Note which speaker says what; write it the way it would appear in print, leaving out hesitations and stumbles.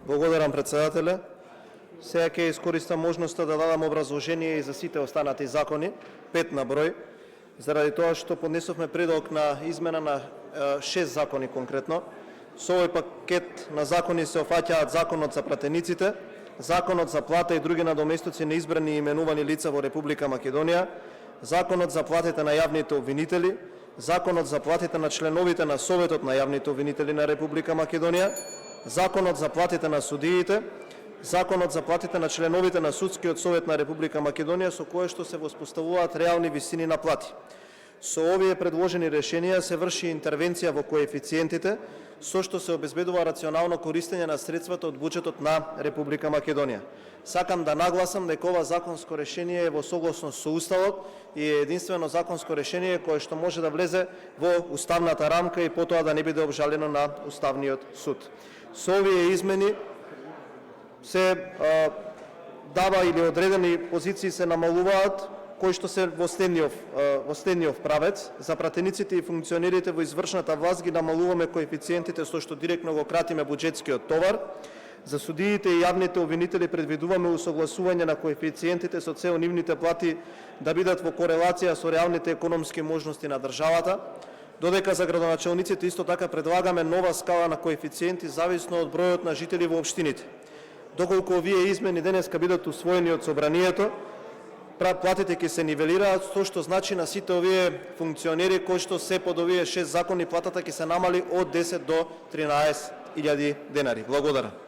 Speaker 1: Благодарам, председателе. Сега ќе искористам можноста да дадам образложение и за сите останати закони, 5 на број, заради тоа што поднесовме предлог на измена на 6 закони конкретно. Со овој пакет на закони се опфаќаат Законот за пратениците, Законот за плата и други надоместоци на избрани и именувани лица во Република Македонија, Законот за платите на јавните обвинители, Законот за платите на членовите на Советот на јавните обвинители на Република Македонија, Законот за платите на судиите, Законот за платите на членовите на Судскиот совет на Република Македонија, со кое што се воспоставуваат реални висини на плати. Со овие предложени решенија се врши интервенција во коефициентите, со што се обезбедува рационално користење на средствата од буџетот на Република Македонија. Сакам да нагласам дека ова законско решение е во согласност со Уставот и е единствено законско решение кое што може да влезе во уставната рамка и потоа да не биде обжалено на Уставниот суд. Со овие измени се дава или одредени позиции се намалуваат, кои што се во следниот правец. За пратениците и функционерите во извршната власт ги намалуваме коефициентите со што директно го кратиме буџетскиот товар. За судиите и јавните обвинители предвидуваме усогласување на коефициентите со цел нивните плати да бидат во корелација со реалните економски можности на државата, додека за градоначалниците исто така предлагаме нова скала на коефициенти зависно од бројот на жители во општините. Доколку овие измени денеска бидат усвоени од собранието, платите ќе се нивелираат, што значи на сите овие функционери кои што се под овие 6 закони платата ќе се намали од 10 до 13.000 денари. Благодарам.